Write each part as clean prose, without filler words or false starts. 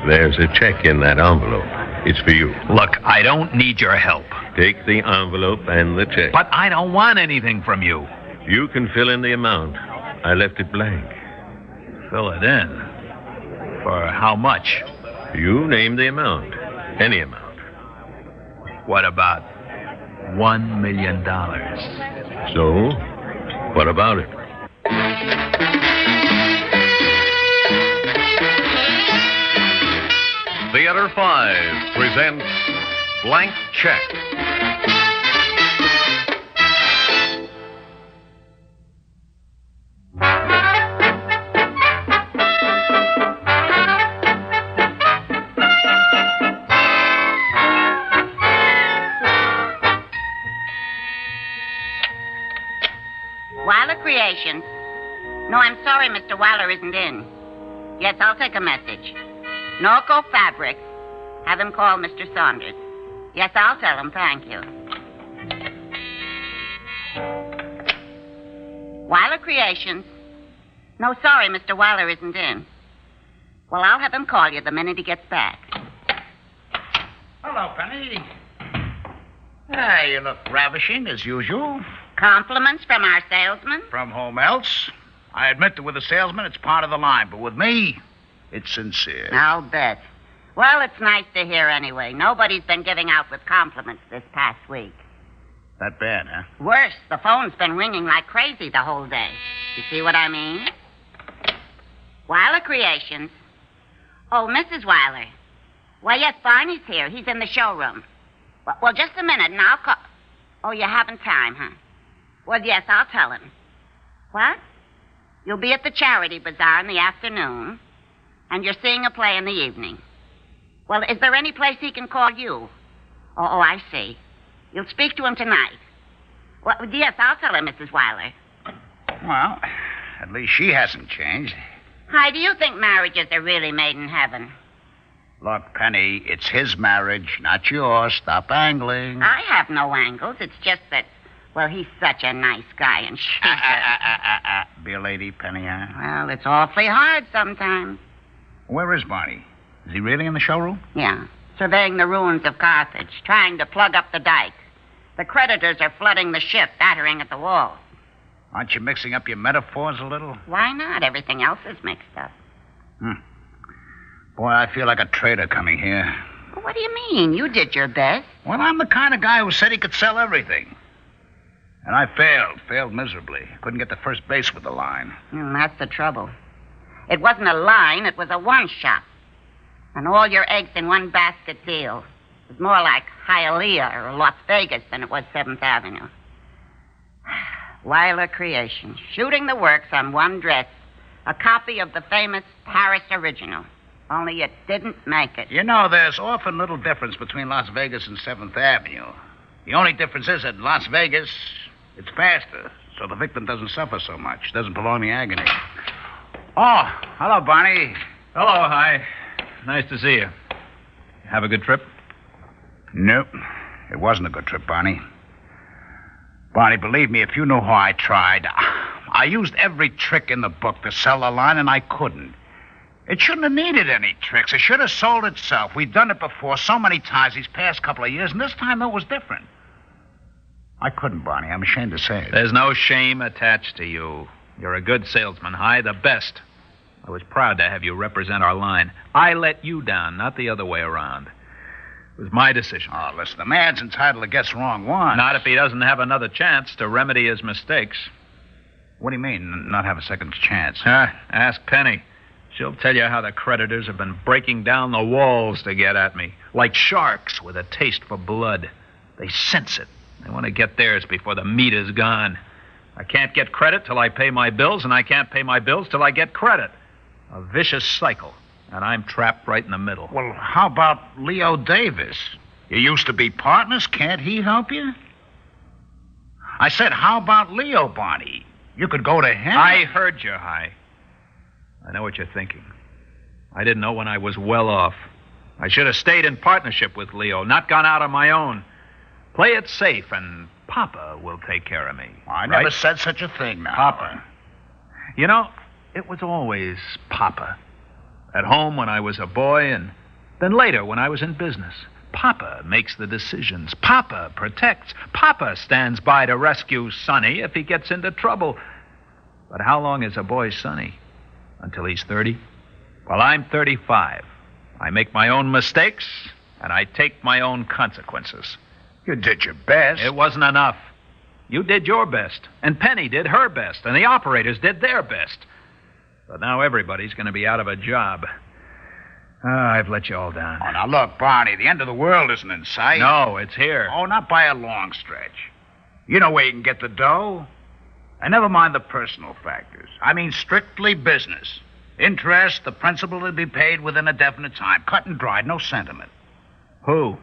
There's a check in that envelope. It's for you. Look, I don't need your help. Take the envelope and the check. But I don't want anything from you. You can fill in the amount. I left it blank. Fill it in? For how much? You name the amount. Any amount. What about $1 million? So, what about it? Theater 5 presents Blank Check. Weiler Creations. No, I'm sorry, Mr. Weiler isn't in. Yes, I'll take a message. Norco Fabrics. Have him call Mr. Saunders. Yes, I'll tell him, thank you. Weiler Creations. No, sorry, Mr. Weiler isn't in. Well, I'll have him call you the minute he gets back. Hello, Penny. Hey, you look ravishing as usual. Compliments from our salesman? From whom else? I admit that with a salesman, it's part of the line, but with me, it's sincere. I'll bet. Well, it's nice to hear anyway. Nobody's been giving out with compliments this past week. That bad, huh? Worse, the phone's been ringing like crazy the whole day. You see what I mean? Weiler Creations. Oh, Mrs. Weiler. Why, yes, Barney's here. He's in the showroom. Well, just a minute, and I'll call... Oh, you haven't time, huh? Well, yes, I'll tell him. What? You'll be at the charity bazaar in the afternoon, and you're seeing a play in the evening. Well, is there any place he can call you? Oh, I see. You'll speak to him tonight. Well, yes, I'll tell her, Mrs. Weiler. Well, at least she hasn't changed. Hi, do you think marriages are really made in heaven? Look, Penny, it's his marriage, not yours. Stop angling. I have no angles. It's just that, well, he's such a nice guy, and she's Be a lady, Penny, huh? Well, it's awfully hard sometimes. Where is Barney? Is he really in the showroom? Yeah, surveying the ruins of Carthage, trying to plug up the dike. The creditors are flooding the ship, battering at the walls. Aren't you mixing up your metaphors a little? Why not? Everything else is mixed up. Boy, I feel like a traitor coming here. Well, what do you mean? You did your best. Well, I'm the kind of guy who said he could sell everything. And I failed miserably. Couldn't get to first base with the line. That's the trouble. It wasn't a line, it was a one-shot. And all your eggs in one basket deal. It was more like Hialeah or Las Vegas than it was 7th Avenue. Weiler Creations, shooting the works on one dress. A copy of the famous Paris original. Only it didn't make it. You know, there's often little difference between Las Vegas and 7th Avenue. The only difference is that in Las Vegas, it's faster, so the victim doesn't suffer so much, doesn't prolong the agony. Oh, hello, Barney. Hello, hi. Nice to see you. Have a good trip? Nope. It wasn't a good trip, Barney. Barney, believe me, if you knew how I tried, I used every trick in the book to sell the line, and I couldn't. It shouldn't have needed any tricks. It should have sold itself. We've done it before so many times these past couple of years, and this time it was different. I couldn't, Barney. I'm ashamed to say it. There's no shame attached to you. You're a good salesman, Hi, the best. I was proud to have you represent our line. I let you down, not the other way around. It was my decision. Oh, listen, the man's entitled to guess wrong once. Not if he doesn't have another chance to remedy his mistakes. What do you mean, not have a second chance? Ask Penny. She'll tell you how the creditors have been breaking down the walls to get at me, like sharks with a taste for blood. They sense it. They want to get theirs before the meat is gone. I can't get credit till I pay my bills, and I can't pay my bills till I get credit. A vicious cycle, and I'm trapped right in the middle. Well, how about Leo Davis? You used to be partners. Can't he help you? I said, how about Leo, Barney? You could go to him. I heard you, Hi. I know what you're thinking. I didn't know when I was well off. I should have stayed in partnership with Leo, not gone out on my own. Play it safe, and Papa will take care of me. I never said such a thing now. Papa. You know, it was always Papa. At home when I was a boy, and then later when I was in business. Papa makes the decisions. Papa protects. Papa stands by to rescue Sonny if he gets into trouble. But how long is a boy Sonny? Until he's 30? Well, I'm 35. I make my own mistakes, and I take my own consequences. You did your best. It wasn't enough. You did your best, and Penny did her best, and the operators did their best. But now everybody's going to be out of a job. I've let you all down. Oh, now look, Barney, the end of the world isn't in sight. No, it's here. Oh, not by a long stretch. You know where you can get the dough. And never mind the personal factors. I mean strictly business. Interest, the principal to be paid within a definite time. Cut and dried, no sentiment. Who?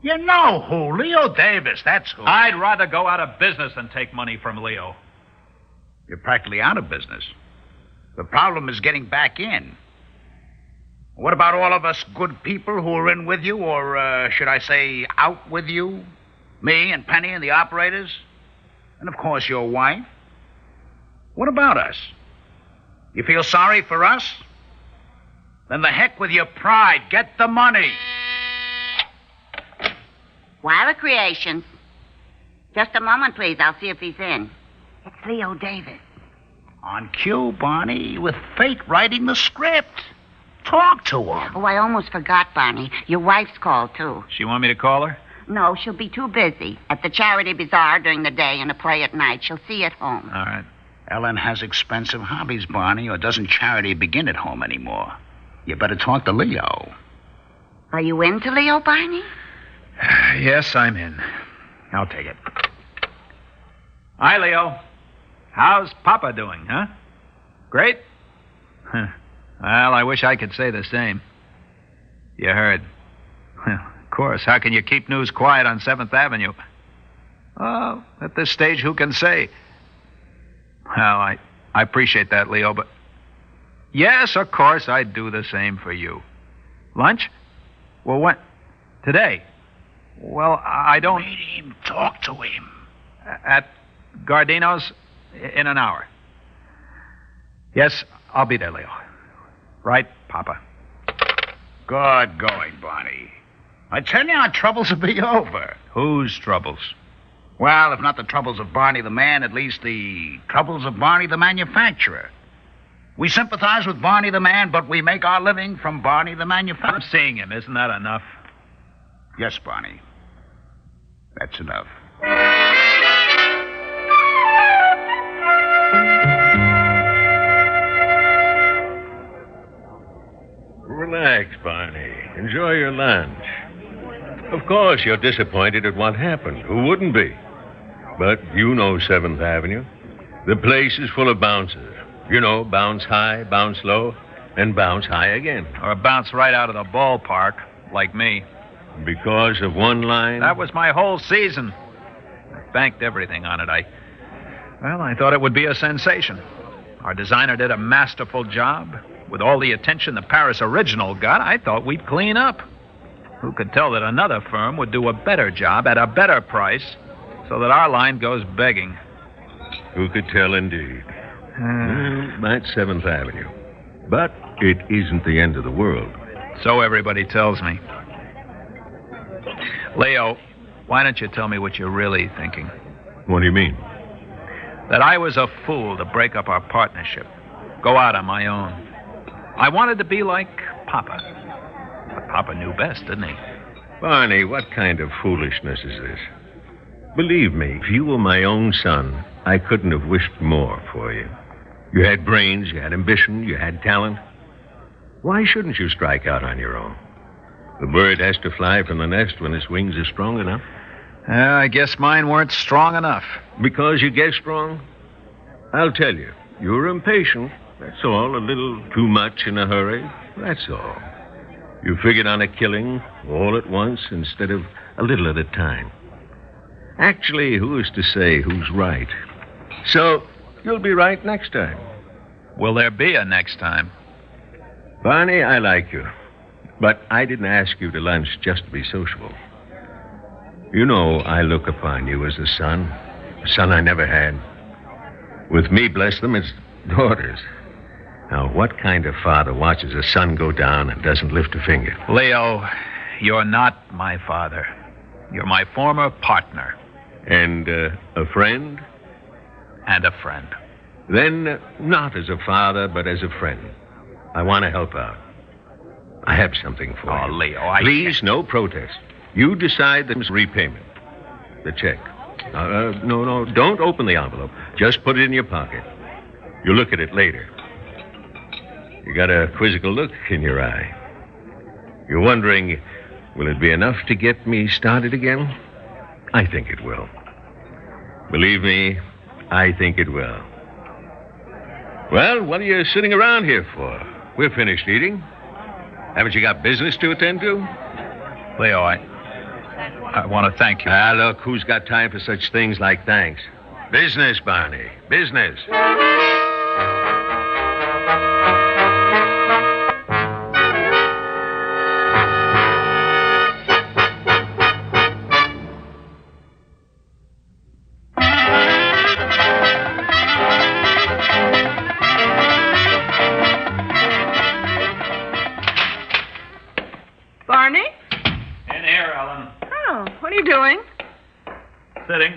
You know who. Leo Davis, that's who. I'd rather go out of business than take money from Leo. You're practically out of business. The problem is getting back in. What about all of us good people who are in with you, or should I say out with you? Me and Penny and the operators? And, of course, your wife. What about us? You feel sorry for us? Then the heck with your pride. Get the money. Wilder Creations. Just a moment, please. I'll see if he's in. It's Leo Davis. On cue, Barney, with fate writing the script. Talk to him. Oh, I almost forgot, Barney. Your wife's called, too. She want me to call her? No, she'll be too busy. At the charity bazaar during the day and a play at night. She'll see you at home. All right. Ellen has expensive hobbies, Barney, or doesn't charity begin at home anymore? You better talk to Leo. Are you into Leo, Barney? Yes, I'm in. I'll take it. Hi, Leo. How's Papa doing, huh? Great? Huh. Well, I wish I could say the same. You heard. Of course. How can you keep news quiet on 7th Avenue? Oh, at this stage, who can say? Well, I appreciate that, Leo, but... Yes, of course, I'd do the same for you. Lunch? Well, when? Today? Well, I don't... Meet him. Talk to him. At Gardino's in an hour. Yes, I'll be there, Leo. Right, Papa? Good going, Barney. I tell you, our troubles will be over. Whose troubles? Well, if not the troubles of Barney the man, at least the troubles of Barney the manufacturer. We sympathize with Barney the man, but we make our living from Barney the manufacturer. I'm seeing him. Isn't that enough? Yes, Barney. That's enough. Relax, Barney. Enjoy your lunch. Of course, you're disappointed at what happened. Who wouldn't be? But you know 7th Avenue. The place is full of bouncers. You know, bounce high, bounce low, and bounce high again. Or bounce right out of the ballpark, like me. Because of one line? That was my whole season. I banked everything on it. I thought it would be a sensation. Our designer did a masterful job. With all the attention the Paris original got, I thought we'd clean up. Who could tell that another firm would do a better job at a better price so that our line goes begging? Who could tell, indeed? That's 7th Avenue. But it isn't the end of the world. So everybody tells me. Leo, why don't you tell me what you're really thinking? What do you mean? That I was a fool to break up our partnership, go out on my own. I wanted to be like Papa. But Papa knew best, didn't he? Barney, what kind of foolishness is this? Believe me, if you were my own son, I couldn't have wished more for you. You had brains, you had ambition, you had talent. Why shouldn't you strike out on your own? The bird has to fly from the nest when its wings are strong enough. I guess mine weren't strong enough. Because you guess strong? I'll tell you, you're impatient. That's all. A little too much in a hurry. That's all. You figured on a killing all at once instead of a little at a time. Actually, who is to say who's right? So, you'll be right next time. Will there be a next time? Barney, I like you. But I didn't ask you to lunch just to be sociable. You know I look upon you as a son I never had. With me, bless them, it's daughters. Now, what kind of father watches a son go down and doesn't lift a finger? Leo, you're not my father. You're my former partner. And a friend? And a friend. Then, not as a father, but as a friend. I want to help out. I have something for you. Oh, Leo, Please, no protest. You decide the repayment. The check. No, don't open the envelope. Just put it in your pocket. You'll look at it later. You got a quizzical look in your eye. You're wondering, will it be enough to get me started again? I think it will. Believe me, I think it will. Well, what are you sitting around here for? We're finished eating. Haven't you got business to attend to? Leo, I want to thank you. Look, who's got time for such things like thanks? Business, Barney. Business. Barney? In here, Ellen. Oh, what are you doing? Sitting.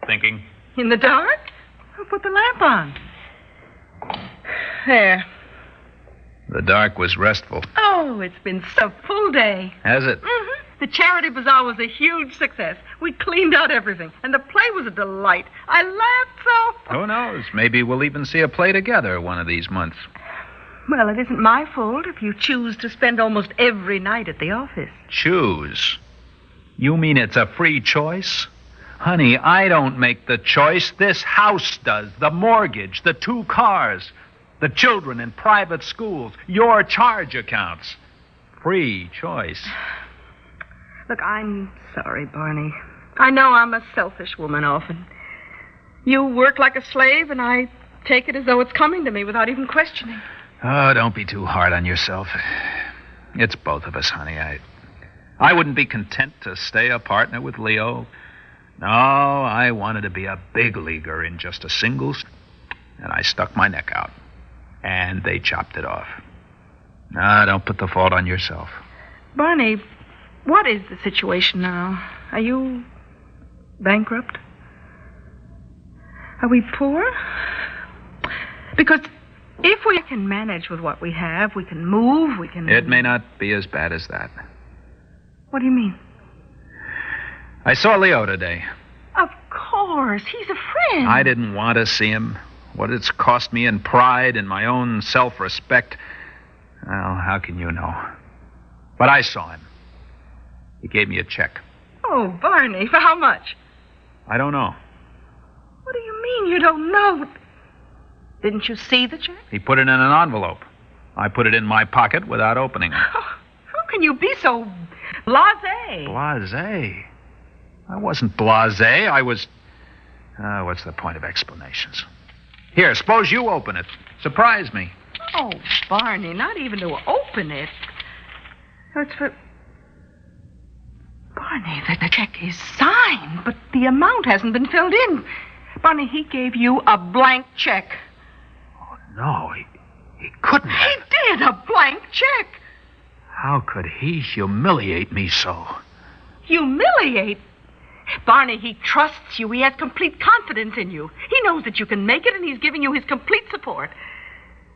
Thinking. In the dark? I'll put the lamp on. There. The dark was restful. Oh, it's been a full day. Has it? Mm-hmm. The charity bazaar was a huge success. We cleaned out everything, and the play was a delight. I laughed so. Who knows? Maybe we'll even see a play together one of these months. Well, it isn't my fault if you choose to spend almost every night at the office. Choose? You mean it's a free choice? Honey, I don't make the choice. This house does. The mortgage, the 2 cars, the children in private schools, your charge accounts. Free choice. Look, I'm sorry, Barney. I know I'm a selfish woman often. You work like a slave, and I take it as though it's coming to me without even questioning. Oh, don't be too hard on yourself. It's both of us, honey. I wouldn't be content to stay a partner with Leo. No, I wanted to be a big leaguer in just a singles, and I stuck my neck out. And they chopped it off. No, don't put the fault on yourself. Barney, what is the situation now? Are you bankrupt? Are we poor? Because if we can manage with what we have, we can move, we can... It may not be as bad as that. What do you mean? I saw Leo today. Of course. He's a friend. I didn't want to see him. What it's cost me in pride and my own self-respect. Well, how can you know? But I saw him. He gave me a check. Oh, Barney, for how much? I don't know. What do you mean you don't know? Didn't you see the check? He put it in an envelope. I put it in my pocket without opening it. How can you be so blasé? Blasé? I wasn't blasé. I was... what's the point of explanations? Here, suppose you open it. Surprise me. Oh, Barney, not even to open it. It's for... Barney, the check is signed, but the amount hasn't been filled in. Barney, he gave you a blank check. Oh, no, he couldn't have. He did, a blank check. How could he humiliate me so? Humiliate? Barney, he trusts you. He has complete confidence in you. He knows that you can make it, and he's giving you his complete support.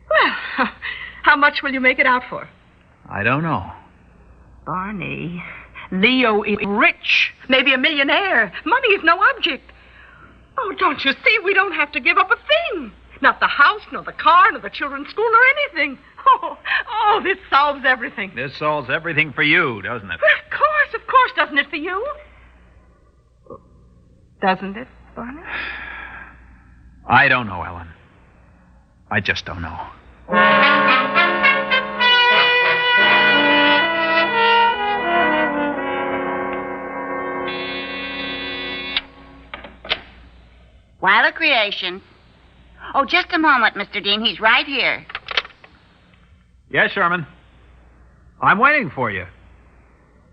Well, how much will you make it out for? I don't know. Barney, Leo is rich, maybe a millionaire. Money is no object. Oh, don't you see? We don't have to give up a thing. Not the house, nor the car, nor the children's school, nor anything. Oh, this solves everything. This solves everything for you, doesn't it? Well, of course, doesn't it for you? Doesn't it, Barney? I don't know, Ellen. I just don't know. Weiler Creations. Oh, just a moment, Mr. Dean. He's right here. Yes, Sherman. I'm waiting for you.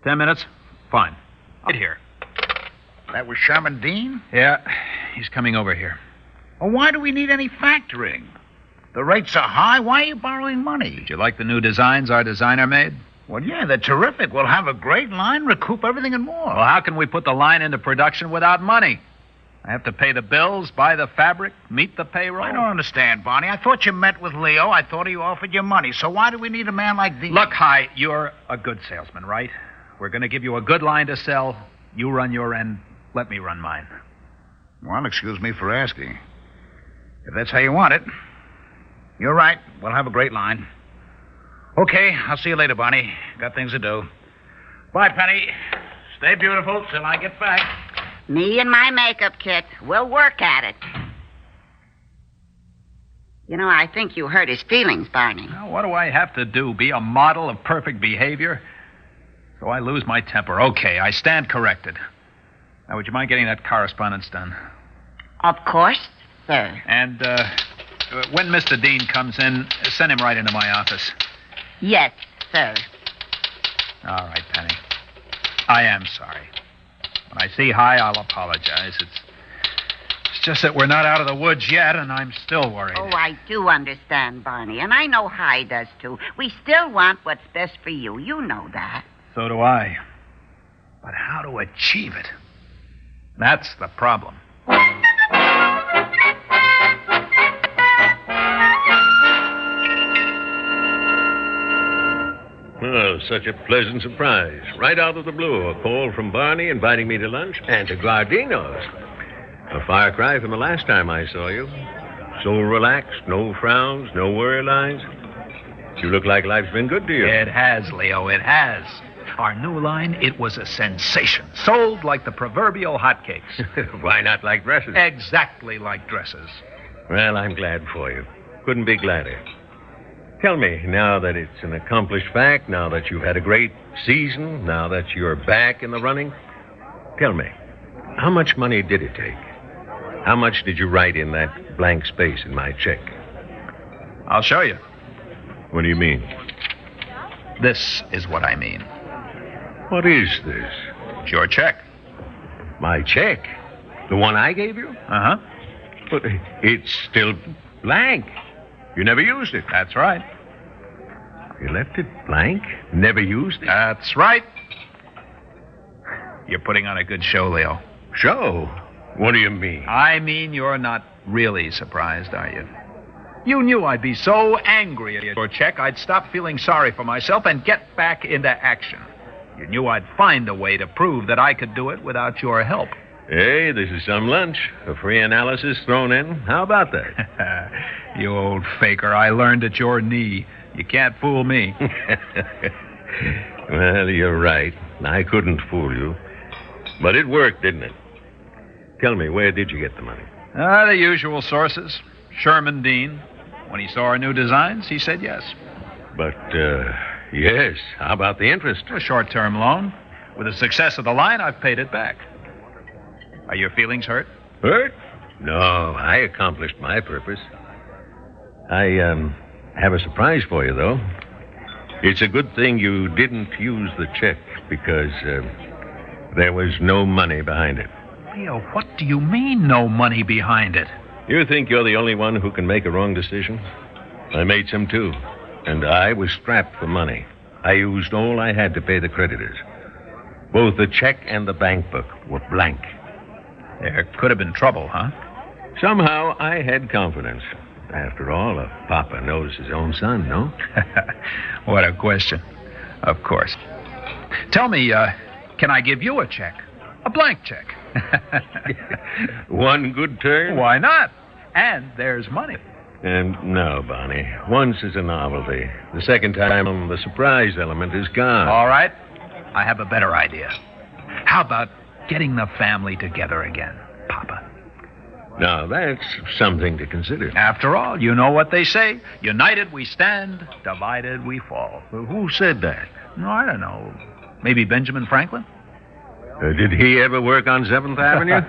10 minutes? Fine. Right here. That was Sherman Dean? Yeah, he's coming over here. Well, why do we need any factoring? The rates are high. Why are you borrowing money? Did you like the new designs our designer made? Well, yeah, they're terrific. We'll have a great line, recoup everything and more. Well, how can we put the line into production without money? I have to pay the bills, buy the fabric, meet the payroll. I don't understand, Barney. I thought you met with Leo. I thought he offered you money. So why do we need a man like these? Look, Hi, you're a good salesman, right? We're going to give you a good line to sell. You run your end. Let me run mine. Well, excuse me for asking. If that's how you want it. You're right. We'll have a great line. Okay, I'll see you later, Barney. Got things to do. Bye, Penny. Stay beautiful till I get back. Me and my makeup kit, we'll work at it. You know, I think you hurt his feelings, Barney. Now, what do I have to do? Be a model of perfect behavior? So I lose my temper. Okay, I stand corrected. Now, would you mind getting that correspondence done? Of course, sir. And when Mr. Dean comes in, send him right into my office. Yes, sir. All right, Penny. I am sorry. When I see Hi, I'll apologize. It's just that we're not out of the woods yet, and I'm still worried. Oh, I do understand, Barney, and I know Hi does, too. We still want what's best for you. You know that. So do I. But how to achieve it? That's the problem. Oh, such a pleasant surprise. Right out of the blue, a call from Barney inviting me to lunch and to Gardino's. A far cry from the last time I saw you. So relaxed, no frowns, no worry lines. You look like life's been good to you. It has, Leo, it has. Our new line, it was a sensation. Sold like the proverbial hotcakes. Why not like dresses? Exactly like dresses. Well, I'm glad for you. Couldn't be gladder. Tell me, now that it's an accomplished fact, now that you've had a great season, now that you're back in the running, tell me, how much money did it take? How much did you write in that blank space in my check? I'll show you. What do you mean? This is what I mean. What is this? It's your check. My check? The one I gave you? Uh-huh. But it's still blank. You never used it. That's right. You left it blank? Never used it? That's right. You're putting on a good show, Leo. Show? What do you mean? I mean you're not really surprised, are you? You knew I'd be so angry at your check, I'd stop feeling sorry for myself and get back into action. You knew I'd find a way to prove that I could do it without your help. Hey, this is some lunch. A free analysis thrown in. How about that? You old faker, I learned at your knee. You can't fool me. Well, you're right. I couldn't fool you. But it worked, didn't it? Tell me, where did you get the money? The usual sources. Sherman Dean. When he saw our new designs, he said yes. But, yes. How about the interest? A short-term loan. With the success of the line, I've paid it back. Are your feelings hurt? Hurt? No, I accomplished my purpose. I have a surprise for you, though. It's a good thing you didn't use the check because there was no money behind it. Leo, what do you mean, no money behind it? You think you're the only one who can make a wrong decision? I made some, too. And I was strapped for money. I used all I had to pay the creditors. Both the check and the bank book were blank. There could have been trouble, huh? Somehow I had confidence. After all, a papa knows his own son, no? What a question. Of course. Tell me, can I give you a check? A blank check. One good turn? Why not? And there's money. And no, Bonnie. Once is a novelty. The second time, the surprise element is gone. All right. I have a better idea. How about getting the family together again, Papa? Now, that's something to consider. After all, you know what they say. United we stand, divided we fall. Well, who said that? No, I don't know. Maybe Benjamin Franklin? Did he ever work on 7th Avenue?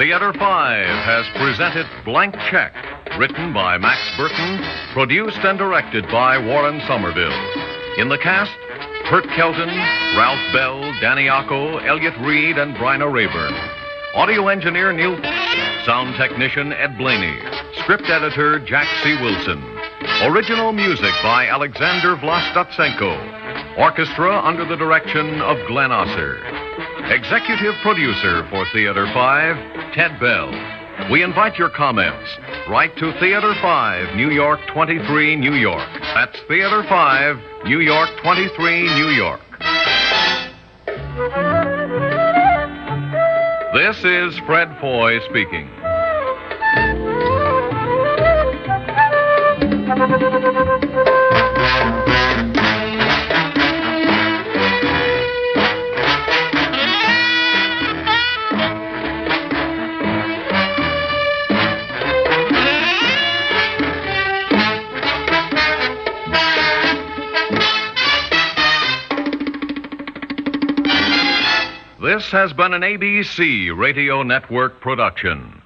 Theater 5 has presented Blank Check, written by Max Burton, produced and directed by Warren Somerville. In the cast, Bert Kelton, Ralph Bell, Danny Occo, Elliot Reed, and Bryna Rayburn. Audio engineer Neil. Sound technician Ed Blaney. Script editor Jack C. Wilson. Original music by Alexander Vlastotsenko. Orchestra under the direction of Glenn Osser. Executive producer for Theater 5, Ted Bell. We invite your comments. Write to Theater 5, New York 23, New York. That's Theater 5, New York 23, New York. This is Fred Foy speaking. This has been an ABC Radio Network production.